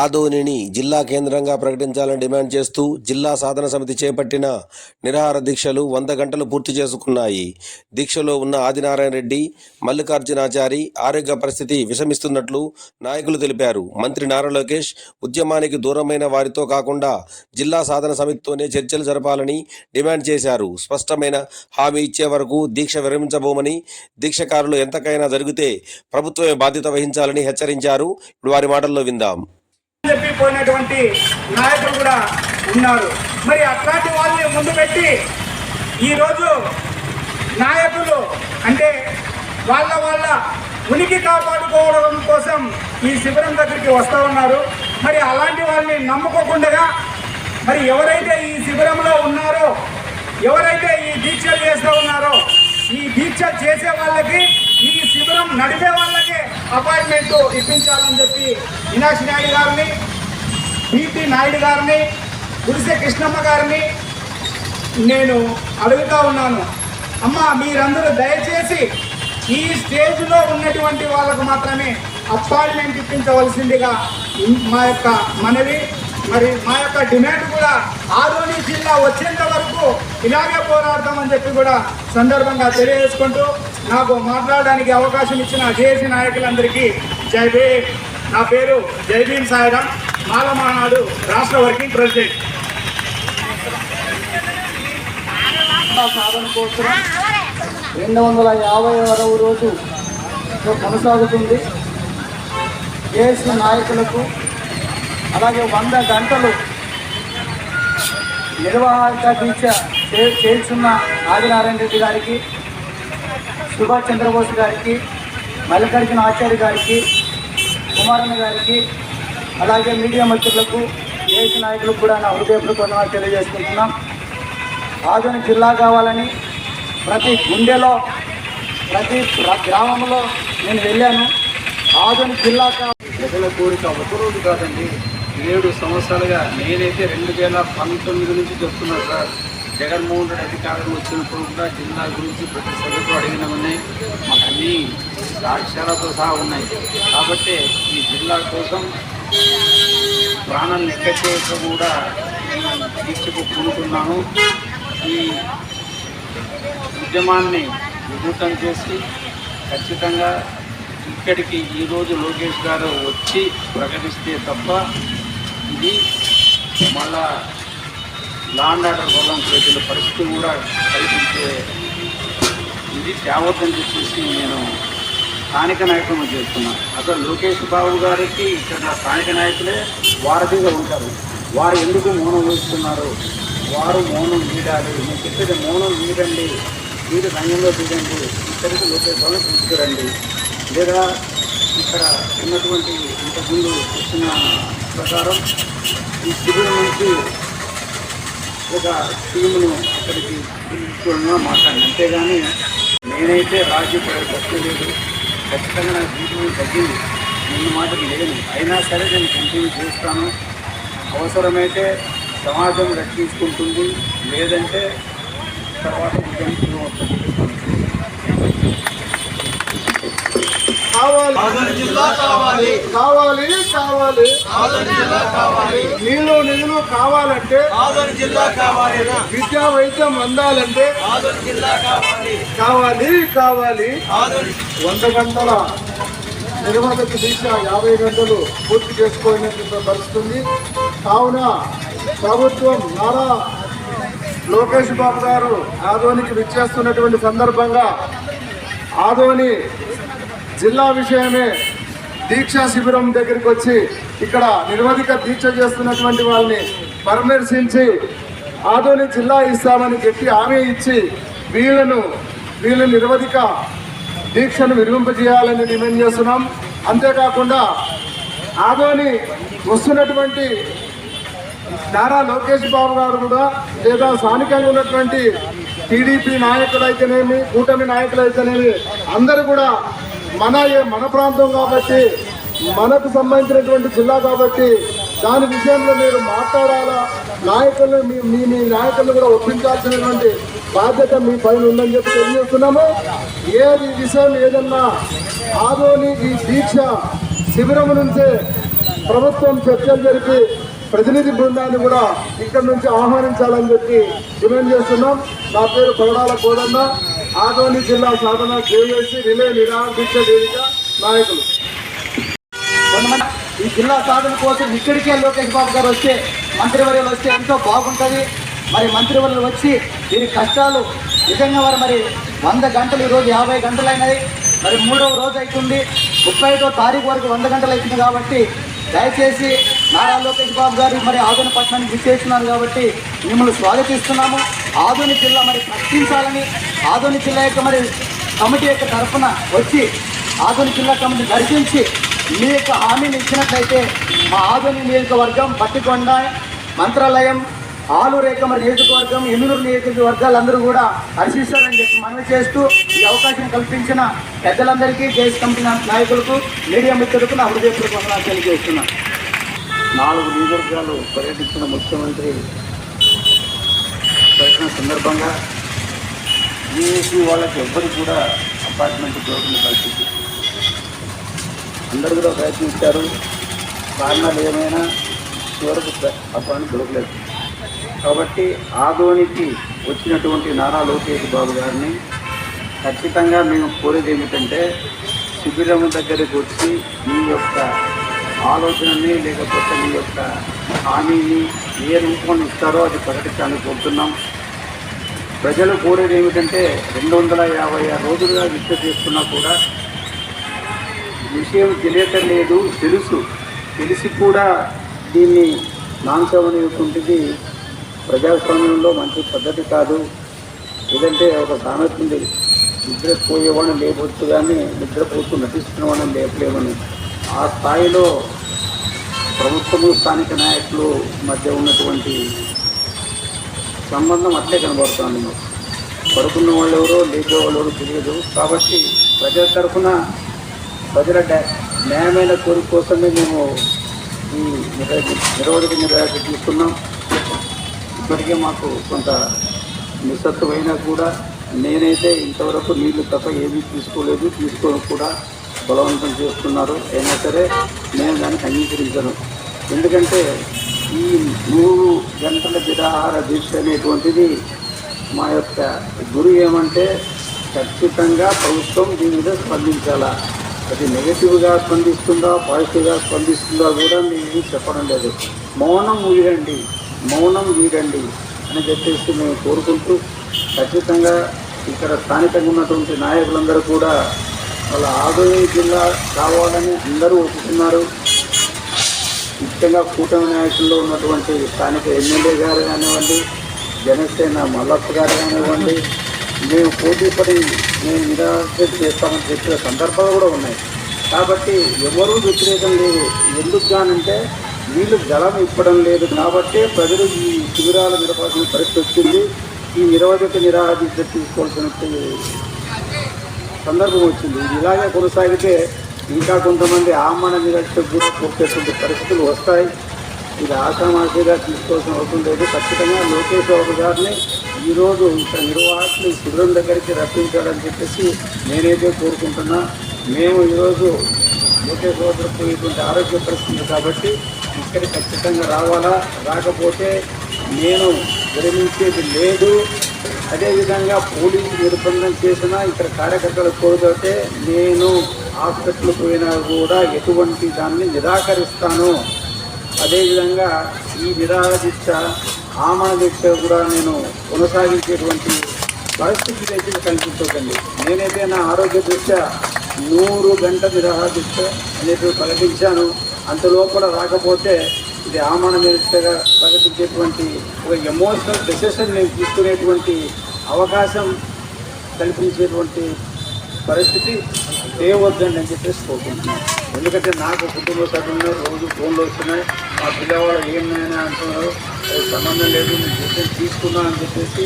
ఆదోనిని జిల్లా కేంద్రంగా ప్రకటించాలని డిమాండ్ చేస్తూ జిల్లా సాధన సమితి చేపట్టిన నిరాహార దీక్షలు 100 గంటలు పూర్తి చేసుకున్నాయి. దీక్షలో ఉన్న ఆదినారాయణ రెడ్డి, మల్లికార్జునాచారి ఆరోగ్య పరిస్థితి విషమిస్తున్నట్లు నాయకులు తెలిపారు. మంత్రి నారా లోకేష్ ఉద్యమానికి దూరమైన వారితో కాకుండా జిల్లా సాధన సమితితోనే చర్చలు జరపాలని డిమాండ్ చేశారు. స్పష్టమైన హామీ ఇచ్చే వరకు దీక్ష విరమించబోమని, దీక్షకారులు ఎంతకైనా జరిగితే ప్రభుత్వమే బాధ్యత వహించాలని హెచ్చరించారు. ఇప్పుడు వారి మాటల్లో విందాం. పోయినటువంటి నాయకులు కూడా ఉన్నారు. మరి అట్లాంటి వాళ్ళని ముందు పెట్టి ఈరోజు నాయకులు అంటే వాళ్ళ ఉనికి కాపాడుకోవడం కోసం ఈ శిబిరం దగ్గరికి వస్తూ ఉన్నారు. మరి అలాంటి వాళ్ళని నమ్ముకోకుండా మరి ఎవరైతే ఈ శిబిరంలో ఉన్నారో, ఎవరైతే ఈ దీక్షలు చేస్తూ ఉన్నారో, ఈ దీక్ష చేసే వాళ్ళకి, ఈ శిబిరం నడిపే వాళ్ళకి అపాయింట్మెంట్ ఇప్పించాలని చెప్పి మీనాక్షి నాయుడు గారిని, పిటి నాయుడు గారిని, గుడిసె కృష్ణమ్మ గారిని నేను అడుగుతా ఉన్నాను. అమ్మ, మీరందరూ దయచేసి ఈ స్టేజ్లో ఉన్నటువంటి వాళ్ళకు మాత్రమే అపాయింట్మెంట్ ఇప్పించవలసిందిగా మా యొక్క మనవి. మరి మా యొక్క డిమాండ్ కూడా ఆదోని జిల్లా వచ్చేంత వరకు ఇలాగే పోరాడతామని చెప్పి కూడా సందర్భంగా తెలియజేసుకుంటూ నాకు మాట్లాడడానికి అవకాశం ఇచ్చిన జేఏసీ నాయకులందరికీ జై భీమ్. నా పేరు జై భీమ్ సాయిరాం, మాలమానాడు రాష్ట్ర వర్కింగ్ ప్రెసిడెంట్. సాధన కోసం 250వ రోజు కొనసాగుతుంది. జేఏసీ నాయకులకు అలాగే 100 గంటలు నిర్వాహక దీక్ష చేస్తున్న ఆదినారాయణ రెడ్డి గారికి, సుభాష్ చంద్రబోస్ గారికి, మల్లికార్జున ఆచార్య గారికి, కుమారన్న గారికి, అలాగే మీడియా మిత్రులకు, దేశ నాయకులకు కూడా నా హృదయపూర్వకంగా తెలియజేసుకుంటున్నాం. ఆదోని జిల్లా కావాలని ప్రతి గుండెలో, ప్రతి గ్రామంలో నేను వెళ్ళాను. ఆదోని జిల్లా ప్రజల కోరిక ఒకరోజు కాదండి, 7 సంవత్సరాలుగా. నేనైతే 2019 నుంచి చెప్తున్నాను సార్. జగన్మోహన్ రెడ్డి అధికారం వచ్చినప్పుడు కూడా జిల్లా గురించి ప్రతి సభకు అడిగినామని మాకు అన్ని సాక్ష్యాలతో సహా ఉన్నాయి. కాబట్టి ఈ జిల్లా కోసం ప్రాణాన్ని ఎక్కచేయక కూడా దీక్షకు పూనుకున్నాను. ఈ ఉద్యమాన్ని విజృంభం చేసి ఖచ్చితంగా ఇక్కడికి ఈరోజు లోకేష్ గారు వచ్చి ప్రకటిస్తే తప్ప ఇది మళ్ళా లాండ్ ఆర్డర్ వల్ల ప్రజల పరిస్థితి కూడా కల్పించే ఇది తేవద్దని చెప్పేసి నేను స్థానిక నాయకులను చేస్తున్నాను. అసలు లోకేష్ బాబు గారికి ఇక్కడ స్థానిక నాయకులే వారధిగా ఉంటారు. వారు ఎందుకు మౌనం వహిస్తున్నారు? వారు మౌనం వీడాలి. నేను చెప్పేది మౌనం వీడండి, మీరు రంగంలో దిగండి, ఇక్కడికి లోకేష్ బాబు తీసుకురండి. లేదా ఇక్కడ ఉన్నటువంటి ఇంతకుముందు వచ్చిన ప్రకారం ఈ శిబిరం నుంచి ఒక టీమును అక్కడికి తీసుకోవడంగా మాట్లాడింది. అంతేగాని నేనైతే రాజీ పట్టలేదు. ఖచ్చితంగా నాకు జీవితం తగ్గింది, నిన్న మాటలు లేను. అయినా సరే నేను కంటిన్యూ చేస్తాను. అవసరమైతే సమాజం రక్షించుకుంటుంది, లేదంటే తర్వాత ఉద్యమం అవుతుంది. కావాలి నిధులు కావాలంటే, విద్యా వైద్యం అందాలంటే కావాలి 100 గంటల నిర్వాహక దీక్ష 50 గంటలు పూర్తి చేసుకోవాలని పరిస్థితుంది. కావున ప్రభుత్వం నారా లోకేష్ బాబు గారు ఆదోనికి విచ్చేస్తున్నటువంటి సందర్భంగా ఆదోని జిల్లా విషయమే దీక్షా శిబిరం దగ్గరికి వచ్చి ఇక్కడ నిరవధిక దీక్ష చేస్తున్నటువంటి వాళ్ళని పరామర్శించి ఆదోని జిల్లా ఇస్తామని గట్టి హామీ ఇచ్చి వీళ్ళ నిరవధిక దీక్షను విరమింపజేయాలని డిమాండ్ చేస్తున్నాం. అంతేకాకుండా ఆదోని వస్తున్నటువంటి నారా లోకేష్ బాబు గారు కూడా, లేదా స్థానికంగా ఉన్నటువంటి టీడీపీ నాయకులు అయితేనేమి, కూటమి నాయకులు అయితేనేమి, అందరూ కూడా మన ప్రాంతం కాబట్టి, మనకు సంబంధించినటువంటి జిల్లా కాబట్టి దాని విషయంలో మీరు మాట్లాడాలా. నాయకులు మీ నాయకులను కూడా ఒప్పించాల్సినటువంటి బాధ్యత మీ పైన ఉందని చెప్పి తెలియజేస్తున్నాము. ఏది విషయం ఏదన్నా ఆదోని ఈ దీక్ష శిబిరం నుంచే ప్రభుత్వం చర్చలు జరిపి ప్రతినిధి బృందాన్ని కూడా ఇక్కడ నుంచి ఆహ్వానించాలని చెప్పి డిమాండ్ చేస్తున్నాం. నా పేరు పగడాల కోదన్న, ఆదోని జిల్లా సాధన జేఏసీ రిలే నిరాహార దీక్ష వేదిక నాయకులు. ఈ జిల్లా సాధన కోసం ఇక్కడికే లోకేష్ బాబు గారు వస్తే, మంత్రివర్యులు వస్తే ఎంతో బాగుంటుంది. మరి మంత్రివర్యులు వచ్చి దీని కష్టాలు నిజంగా వారు మరి 100 గంటలు, ఈరోజు 50 గంటలైనది, మరి 3వ రోజు అవుతుంది. 31వ తారీఖు వరకు 100 గంటలు అవుతుంది. కాబట్టి దయచేసి నారా లోకేష్ బాబు గారు మరి ఆదోని పట్టణానికి విచ్చేస్తున్నారు కాబట్టి మిమ్మల్ని స్వాగతిస్తున్నాము. ఆదోని జిల్లా మరి ప్రశ్నించాలని, ఆదోని జిల్లా యొక్క మరి కమిటీ యొక్క తరఫున వచ్చి ఆదోని జిల్లా కమిటీ దర్శించి మీ యొక్క హామీని ఇచ్చినట్లయితే మా ఆదోని నియోజకవర్గం, పట్టికొండ, మంత్రాలయం, ఆలూరేఖ మరి నియోజకవర్గం, ఎమ్మినూరు నియోజకవర్గాలందరూ కూడా హర్షిస్తారని చెప్పి మనవి చేస్తూ ఈ అవకాశం కల్పించిన పెద్దలందరికీ, జేఏసీ కమిటీ నాయకులకు, మీడియా మిత్రులకు నా హృదయపూర్వక వందనాలు తెలియజేస్తున్నాను. 4 నియోజకవర్గాలు పర్యటించిన ముఖ్యమంత్రి ప్రయత్నం సందర్భంగా జేఏసీ వాళ్ళకి ఎవ్వరికి కూడా అపార్ట్మెంట్ దొరికిన పరిస్థితి. అందరూ కూడా ప్రయత్నించారు. కారణాలు ఏమైనా చివరకు అపార్ట్మెంట్ దొరకలేదు. కాబట్టి ఆదోనికి వచ్చినటువంటి నారా లోకేష్ బాబు గారిని ఖచ్చితంగా మేము కోరేది ఏమిటంటే, శిబిరం దగ్గరికి వచ్చి మీ యొక్క ఆలోచనని లేకపోతే మీ యొక్క హామీని ఏ రూపంలో ఇస్తారో అది ప్రకటించాలని కోరుతున్నాం. ప్రజలు కోరేది ఏమిటంటే, 256 రోజులుగా విద్య చేస్తున్నా కూడా విషయం తెలియటలేదు, తెలిసి కూడా దీన్ని నాంచవనేటువంటిది ప్రజాస్వామ్యంలో మంచి పద్ధతి కాదు. ఏదంటే ఒక సామెత ఉంది, నిద్రపోయేవాడిని లేవచ్చు కానీ నిద్రపోతూ నటిస్తున్నవాడిని లేపలేమని. ఆ స్థాయిలో ప్రభుత్వము, స్థానిక నాయకులు మధ్య ఉన్నటువంటి సంబంధం అట్లే కనబడుతుంది. మాకు పడుకున్న వాళ్ళు ఎవరో, లేచే వాళ్ళు ఎవరో తెలియదు. కాబట్టి ప్రజల తరఫున ప్రజల న్యాయమైన కోరిక కోసమే మేము ఈ నిరోధక నిర్వహణ తీసుకున్నాం. ఇప్పటికే మాకు కొంత నిస్సత్తువైనా కూడా నేనైతే ఇంతవరకు నీళ్లు తప్ప ఏమీ తీసుకోని కూడా బలవంతం చేస్తున్నారు. అయినా సరే నేను దానికి అంగీకరించను. ఎందుకంటే ఈ 3 గంటల నిరాహార దీక్ష అనేటువంటిది మా యొక్క గురి ఏమంటే, ఖచ్చితంగా ప్రభుత్వం దీని మీద స్పందించాలా. అది నెగటివ్గా స్పందిస్తుందా, పాజిటివ్గా స్పందిస్తుందా కూడా మేము చెప్పడం లేదు. మౌనం వీడండి అని చెప్పేసి మేము కోరుకుంటూ, ఖచ్చితంగా ఇక్కడ స్థానికంగా ఉన్నటువంటి నాయకులందరూ కూడా వాళ్ళ ఆదోని జిల్లా కావాలని అందరూ ఒప్పుకున్నారు. ముఖ్యంగా కూటమి నాయకుల్లో ఉన్నటువంటి స్థానిక ఎమ్మెల్యే గారు కానివ్వండి, జనసేన మల్లప్ప గారు కానివ్వండి, మేము పోటీపడి మేము నిరాశ చేస్తామని చెప్పిన సందర్భాలు కూడా ఉన్నాయి. కాబట్టి ఎవరూ వ్యతిరేకం లేదు. ఎందుకు కానంటే వీళ్ళు జలం ఇవ్వడం లేదు కాబట్టి ప్రజలు ఈ శిబిరాలు నిలపాల్సిన పరిస్థితి వచ్చింది. ఈ నిరోధక నిరాహార దీక్ష తీసుకోవాల్సిన సందర్భం వచ్చింది. ఇది ఇలాగే కొనసాగితే ఇంకా కొంతమంది ఆమరణ నిరాశకు కూడా కోరుకునే పరిస్థితులు వస్తాయి. ఇది ఆశామాషిగా తీసుకోవాల్సిన అవసరం లేదు. ఖచ్చితంగా లోకేష్ బాబు గారిని ఈరోజు ఇక్కడ నిర్వాహకులు శిబిరం దగ్గరికి రప్పించాలని చెప్పేసి నేనైతే కోరుకుంటున్నా. మేము ఈరోజు లోకేష్ బాబు పోయేటువంటి ఆరోగ్య పరిస్థితి కాబట్టి ఇక్కడ ఖచ్చితంగా రావాలా, రాకపోతే నేను విరమించేది లేదు. అదేవిధంగా పోలీసు నిర్బంధం చేసినా ఇక్కడ కార్యకర్తలు కోరుతుంటే నేను హాస్పిటల్ పోయినా కూడా ఎటువంటి దాన్ని నిరాకరిస్తాను. అదేవిధంగా ఈ నిరాహార దీక్ష, ఆమరణ దీక్ష కూడా నేను కొనసాగించేటువంటి పరిస్థితి అయితే కల్పించకండి. నేనైతే నా ఆరోగ్య దృష్ట్యా 100 గంటల నిరాహార దీక్ష అనేటువంటి ప్రకటించాను. అంతలోపల రాకపోతే ఇది ఆమరణ దీక్షగా ప్రకటించేటువంటి ఒక ఎమోషనల్ డెసిషన్ నేను తీసుకునేటువంటి అవకాశం కల్పించేటువంటి పరిస్థితి తేవద్దండి అని చెప్పేసి కోరుకుంటున్నాను. ఎందుకంటే నాకు కుటుంబ సభ్యులు రోజు ఫోన్లు వస్తున్నాయి, మా పిల్లవాళ్ళు ఏమైనా అంటున్నారు, సంబంధం లేదు, నేను డెసిషన్ తీసుకున్నా అని చెప్పేసి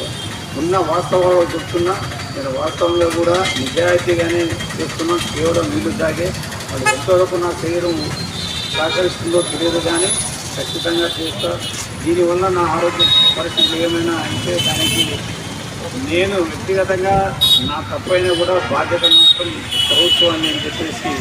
ఉన్న వాస్తవాలు చెప్తున్నా. నేను వాస్తవంలో కూడా నిజాయితీగానే చేస్తున్నాను. కేవలం నీళ్లు తాగే వాళ్ళు ఎంతవరకు నా శరీరం సహకరిస్తుందో తెలియదు, కానీ ఖచ్చితంగా చేస్తా. దీనివల్ల నా ఆరోగ్య పరిస్థితులు ఏమైనా అంటే దానికి నేను వ్యక్తిగతంగా నా తప్పైనా కూడా బాధ్యత మాత్రం ప్రభుత్వాన్ని అని చెప్పేసి